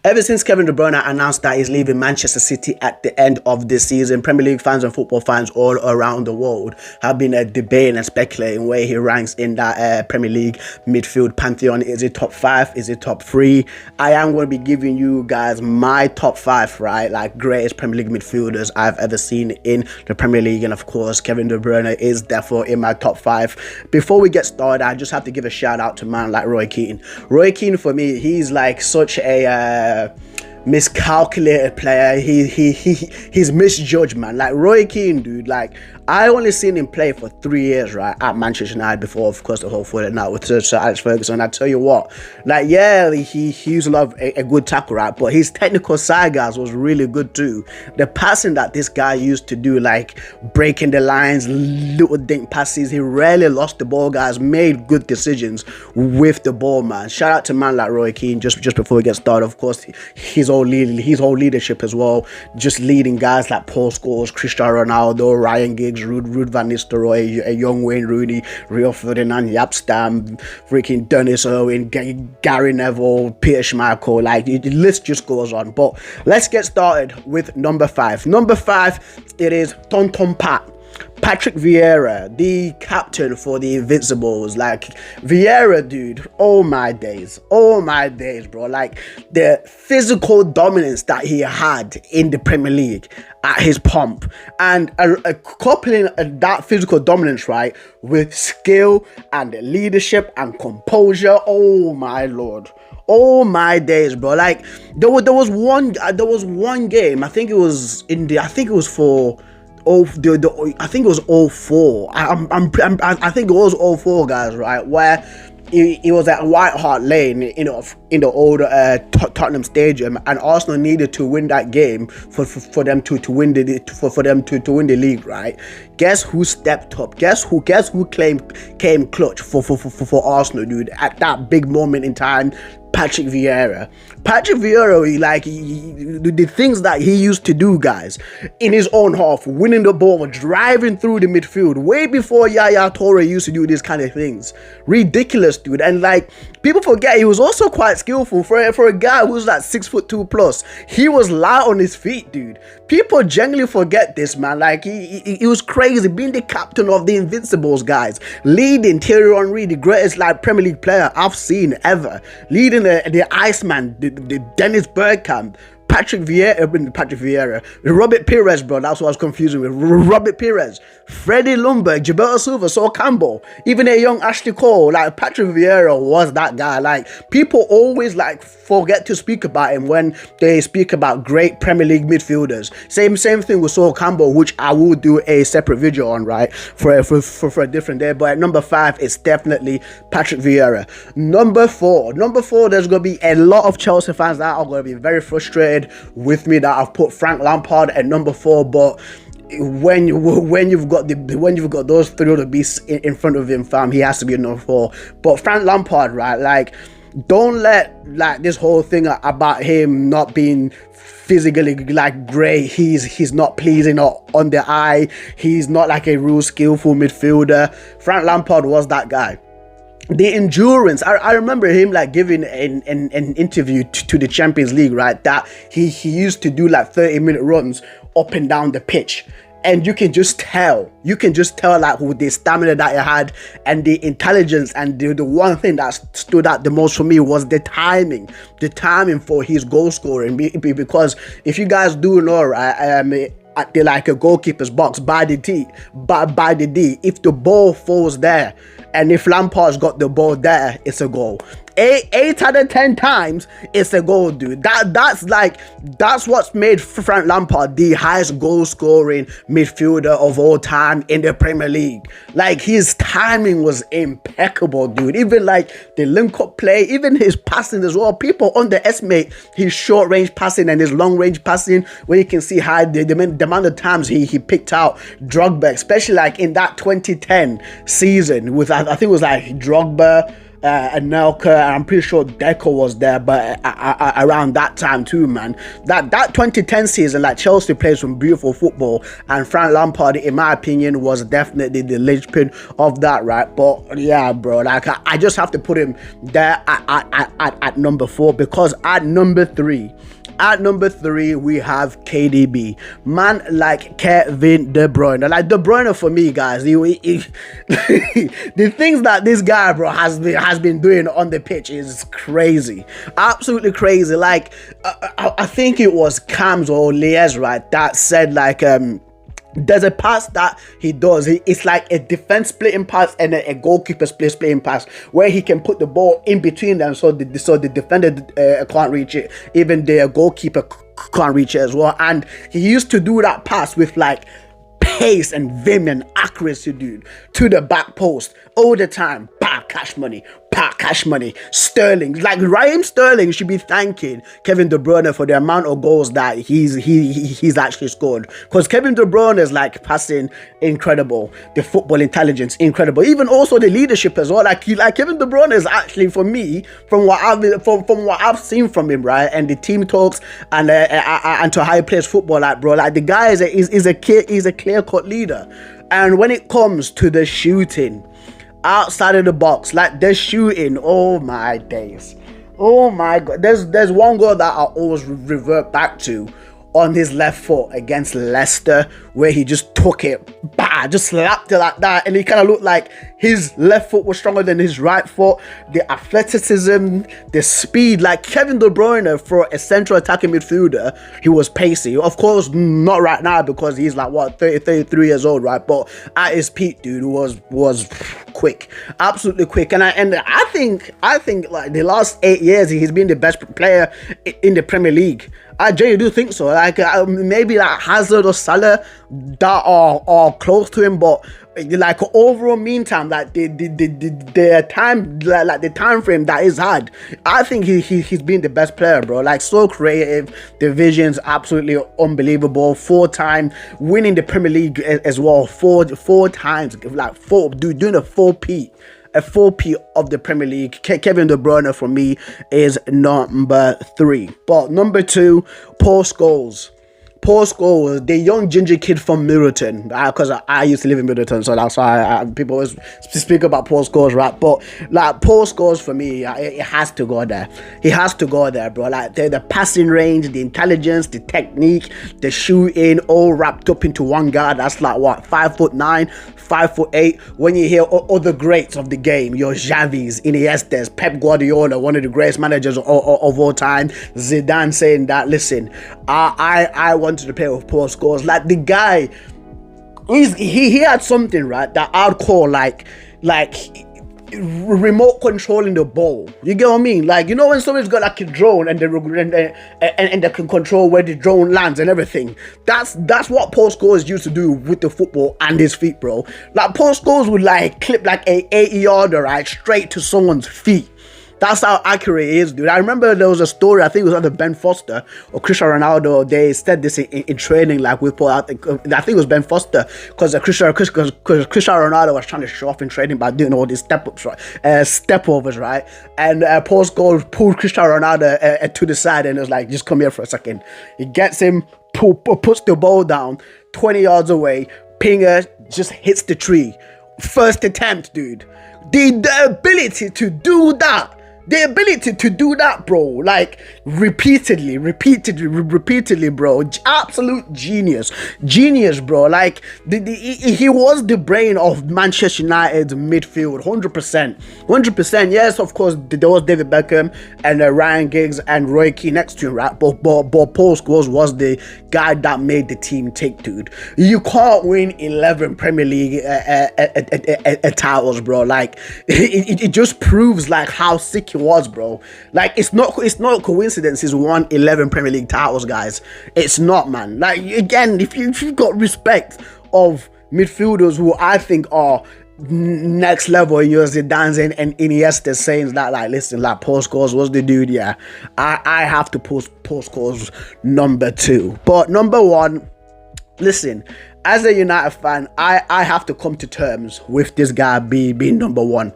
Ever since Kevin De Bruyne announced that he's leaving Manchester City at the end of this season, Premier League fans and football fans all around the world have been debating and speculating where he ranks in that Premier League midfield pantheon. Is it top 5? Is it top 3? I am going to be giving you guys my top 5, right? Like greatest Premier League midfielders I've ever seen in the Premier League. And of course, Kevin De Bruyne is therefore in my top 5. Before we get started, I just have to give a shout out to man like Roy Keane. Roy Keane, for me, he's like such a miscalculated player. He's misjudged, man. Like Roy Keane, dude, like I only seen him play for 3 years, right, at Manchester United before, of course, the whole falling out with Sir Alex Ferguson. I tell you what, like, yeah, he used to love a good tackle, right, but his technical side, guys, was really good too. The passing that this guy used to do, like breaking the lines, little dink passes, he rarely lost the ball, guys, made good decisions with the ball, man. Shout out to man like Roy Keane. Just before we get started, of course, his whole leadership as well, just leading guys like Paul Scholes, Cristiano Ronaldo, Ryan Giggs, Ruud van Nistelrooy, a young Wayne Rooney, Rio Ferdinand, Jaap Stam, freaking Dennis Irwin, Gary Neville, Peter Schmeichel. Like the list just goes on. But let's get started with number 5. Number 5, it is Tonton Pat. Patrick Vieira, the captain for the Invincibles. Like Vieira, dude, oh my days, bro. Like the physical dominance that he had in the Premier League at his pomp, and coupling that physical dominance, right, with skill and leadership and composure. Oh my lord. Oh my days, bro. Like there was one game, I think it was for I think it was 04. I think it was 04, guys, right? Where it was at White Hart Lane, in the old Tottenham Stadium, and Arsenal needed to win that game for them to win the league, right? Guess who stepped up? Guess who came clutch for Arsenal, dude? At that big moment in time, Patrick Vieira, the things that he used to do, guys, in his own half, winning the ball, driving through the midfield, way before Yaya Toure used to do these kind of things. Ridiculous, dude. And like people forget, he was also quite skillful for a guy who's like 6'2" plus. He was light on his feet, dude. People genuinely forget this, man. Like he was crazy, being the captain of the Invincibles, guys, leading Thierry Henry, the greatest like Premier League player I've seen ever, leading the Iceman, the Dennis Bergkamp, Patrick Vieira, Robert Pires, bro, that's what I was confusing with. Robert Pires, Freddie Ljungberg, Gilberto Silva, Sol Campbell, even a young Ashley Cole. Like Patrick Vieira was that guy. Like people always like forget to speak about him when they speak about great Premier League midfielders. Same thing with Sol Campbell, which I will do a separate video on, right, for a different day. But at number 5, it's definitely Patrick Vieira. Number 4, there's gonna be a lot of Chelsea fans that are gonna be very frustrated with me that I've put Frank Lampard at number 4, but when you've got those three other beasts in front of him, fam, he has to be a number 4. But Frank Lampard, right, like don't let like this whole thing about him not being physically like great, he's not pleasing on the eye, he's not like a real skillful midfielder. Frank Lampard was that guy. The endurance, I remember him like giving an interview to the Champions League, right, that he used to do like 30-minute runs up and down the pitch, and you can just tell like with the stamina that he had and the intelligence. And the one thing that stood out the most for me was the timing for his goal scoring, because if you guys do know, right, at the like a goalkeeper's box by the D, if the ball falls there, and if Lampard's got the ball there, it's a goal. 8 out of 10 times, it's a goal, dude. That's what's made Frank Lampard the highest goal scoring midfielder of all time in the Premier League. Like his timing was impeccable, dude. Even like the link up play, even his passing as well. People underestimate his short range passing and his long range passing, where you can see how the amount of times he picked out Drogba, especially like in that 2010 season with, I think it was like Drogba, Anelka. I'm pretty sure Deco was there, but around that time too, man. That 2010 season, like Chelsea played some beautiful football, and Frank Lampard, in my opinion, was definitely the linchpin of that, right? But yeah, bro, like I just have to put him there at number 4, because at number 3, we have KDB. Man like Kevin De Bruyne. Like De Bruyne for me, guys. The things that this guy, bro, has been doing on the pitch is crazy. Absolutely crazy. Like, I think it was Cams or Lies, right, that said, like, there's a pass that he does. It's like a defense splitting pass and a goalkeeper splitting pass, where he can put the ball in between them, so the defender can't reach it. Even the goalkeeper can't reach it as well. And he used to do that pass with like pace and vim and accuracy, dude, to the back post all the time. Cash money. Sterling, like Raheem Sterling should be thanking Kevin De Bruyne for the amount of goals that he's actually scored, because Kevin De Bruyne is like passing incredible, the football intelligence incredible, even also the leadership as well. Like Kevin De Bruyne is actually, for me, from what I've seen from him, right, and the team talks and to how he plays football, like, bro, like the guy is a clear-cut leader. And when it comes to the shooting outside of the box, like the shooting, oh my days, oh my god, there's one goal that I always revert back to on his left foot against Leicester, where he just took it, just slapped it like that, and he kind of looked like his left foot was stronger than his right foot. The athleticism, the speed, like Kevin De Bruyne, for a central attacking midfielder, he was pacey. Of course, not right now, because he's like, what, 33 years old, right? But at his peak, dude, was quick, absolutely quick. And I think like the last 8 years, he's been the best player in the Premier League. I genuinely do think so. Like, maybe like Hazard or Salah that are close to him, but like overall meantime, like the time, like the time frame that he's had, I think he's been the best player, bro. Like, so creative, the vision's absolutely unbelievable. 4-time winning the Premier League as well, four times, like doing a 4P. A 4P of the Premier League. Kevin De Bruyne for me is number 3. But number 2, Paul Scholes. Paul Scholes, the young ginger kid from Middleton, because I used to live in Middleton, so that's why people always speak about Paul Scholes, right? But like Paul Scholes for me, it has to go there. He has to go there, bro. Like the passing range, the intelligence, the technique, the shooting, all wrapped up into one guy. That's like what, 5'9", 5'8". When you hear other greats of the game, your Xavis, Iniestas, Pep Guardiola, one of the greatest managers of all time, Zidane saying that, listen, I wanted to play with Paul Scholes. Like the guy, he had something, right, that I'd call like remote controlling the ball. You get what I mean? Like, you know, when somebody's got like a drone and they can control where the drone lands and everything. That's what Paul Scholes used to do with the football and his feet, bro. Like Paul Scholes would like clip like a 80-yarder, right, straight to someone's feet. That's how accurate he is, dude. I remember there was a story, I think it was either Ben Foster or Cristiano Ronaldo. They said this in training, like with Paul. I think it was Ben Foster, because Cristiano Ronaldo was trying to show off in training by doing all these step-ups, right? Step-overs, right? And Paul Scholes pulled Cristiano Ronaldo to the side and was like, just come here for a second. He gets him, puts the ball down 20 yards away. Pinger just hits the tree. First attempt, dude. The ability to do that. The ability to do that, bro, like repeatedly, bro. Absolute genius, bro. Like he was the brain of Manchester United's midfield, 100%. Yes, of course, there was David Beckham and Ryan Giggs and Roy Keane next to him, right? But Paul Scholes was the guy that made the team tick, dude. You can't win 11 Premier League titles, bro. Like it just proves like how sick he was, bro. Like it's not a coincidence he's won 11 Premier League titles, guys. It's not, man. Like, again, if you've got respect of midfielders who I think are next level in your Zidane's and Iniesta saying that, like, listen, like Paul Scholes was the dude, yeah. I have to post Paul Scholes number 2. But number 1, listen, as a United fan, I have to come to terms with this guy being number 1.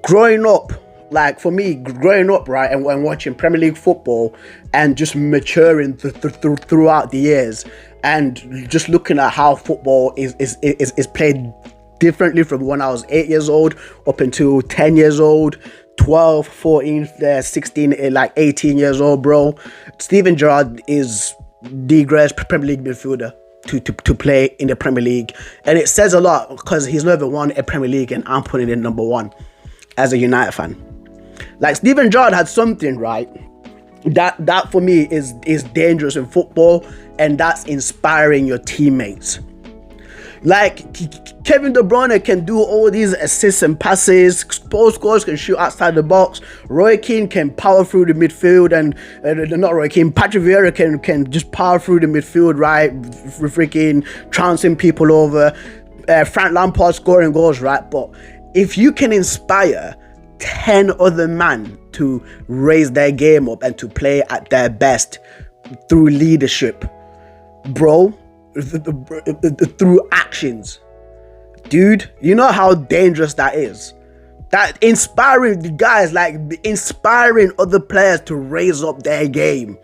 growing up, like for me, growing up, right, and watching Premier League football and just maturing throughout the years, and just looking at how football is played differently from when I was 8 years old up until 10 years old, 12, 14, 16, like 18 years old, bro. Steven Gerrard is the greatest Premier League midfielder to play in the Premier League. And it says a lot because he's never won a Premier League and I'm putting in number one as a United fan. Like, Steven Gerrard had something, right, that for me is dangerous in football, and that's inspiring your teammates. Like, Kevin De Bruyne can do all these assists and passes. Paul Scholes can shoot outside the box. Roy Keane can power through the midfield, and not Roy Keane, Patrick Vieira can just power through the midfield, right? Freaking trouncing people over. Frank Lampard scoring goals, right? But if you can inspire 10 other men to raise their game up and to play at their best through leadership, bro, through actions, dude, you know how dangerous that is. That inspiring the guys, like inspiring other players to raise up their game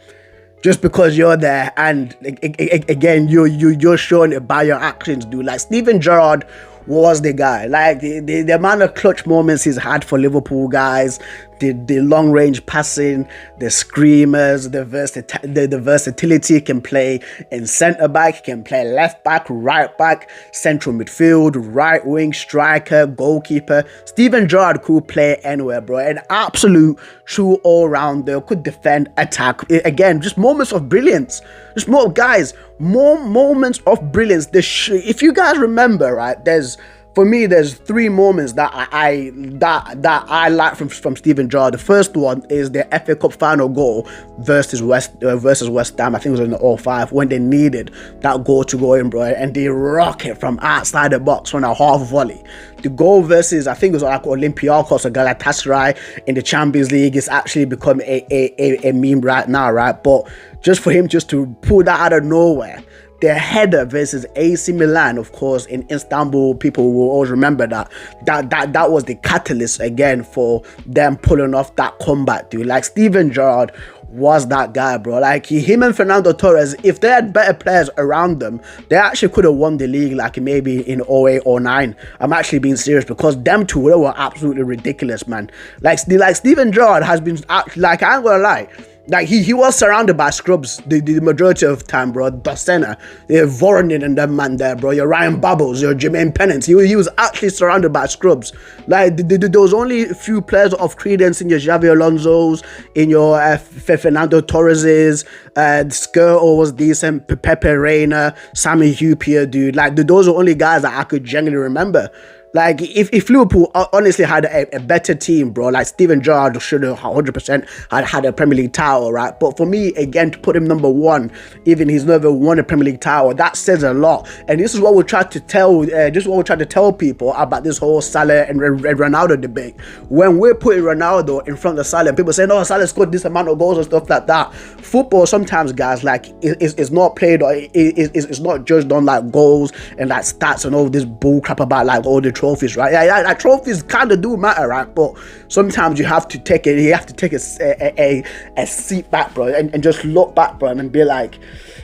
just because you're there, and again, you're showing it by your actions, dude. Like, Steven Gerrard was the guy. Like, the amount of clutch moments he's had for Liverpool, guys, the long range passing, the screamers, the versatility. He can play in centre back, he can play left back, right back, central midfield, right wing, striker, goalkeeper. Steven Gerrard could play anywhere, bro. An absolute true all-rounder, could defend, attack. Again, just moments of brilliance. Just more, guys, more moments of brilliance. If you guys remember, right, there's three moments that I like from Steven Gerrard. The first one is the FA Cup final goal versus West Ham. I think it was in the 05 when they needed that goal to go in, bro, and they rock it from outside the box on a half volley. The goal versus, I think it was like Olympiacos or Galatasaray in the Champions League, is actually become a meme right now, right? But just for him just to pull that out of nowhere. The header versus AC Milan, of course, in Istanbul, people will always remember that was the catalyst again for them pulling off that comeback, dude. Like, Steven Gerrard was that guy, bro. Like, him and Fernando Torres, if they had better players around them, they actually could have won the league, like maybe in 08 or 09. I'm actually being serious, because them two, they were absolutely ridiculous, man. Like Steven Gerrard has been, like, I ain't gonna lie, like, he was surrounded by scrubs the majority of the time, bro. Docena, Voronin and them man there, bro. Your Ryan Babbles, your Jermaine Pennant. He was actually surrounded by scrubs. Like, there was only a few players of credence in your Xavi Alonso's, in your Fernando Torres's, Skirtle was decent, Pepe Reina, Sammy Hupia, dude. Like, those are only guys that I could genuinely remember. Like, if Liverpool honestly had a better team, bro, like, Steven Gerrard should have 100% had a Premier League title, right? But for me, again, to put him number one, even he's never won a Premier League title, that says a lot. And this is what we try to tell people about this whole Salah and Ronaldo debate. When we're putting Ronaldo in front of Salah, people say, no, Salah scored this amount of goals and stuff like that. Football sometimes, guys, like, it's not played, or it's not judged on like goals and like stats and all this bull crap about like all the trophies, right? Yeah, like, trophies kind of do matter, right? But sometimes you have to take a seat back, bro, and just look back, bro, and be like,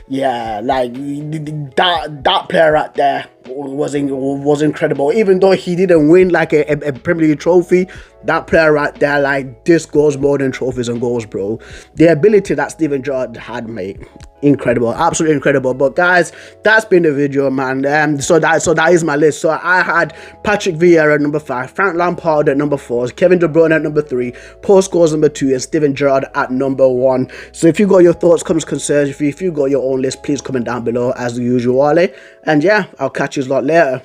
yeah, like, that player right there was incredible. Even though he didn't win like a Premier League trophy, that player right there, like, this goes more than trophies and goals, bro. The ability that Steven Gerrard had, mate, incredible, absolutely incredible. But guys, that's been the video, man. So that is my list. So I had Patrick Vieira at number 5, Frank Lampard at number 4, Kevin De Bruyne at number 3, Paul Scholes number 2, and Steven Gerrard at number 1. So if you got your thoughts, comments, concerns, if you got your own list, please comment down below as usual. And yeah, I'll catch you a lot later.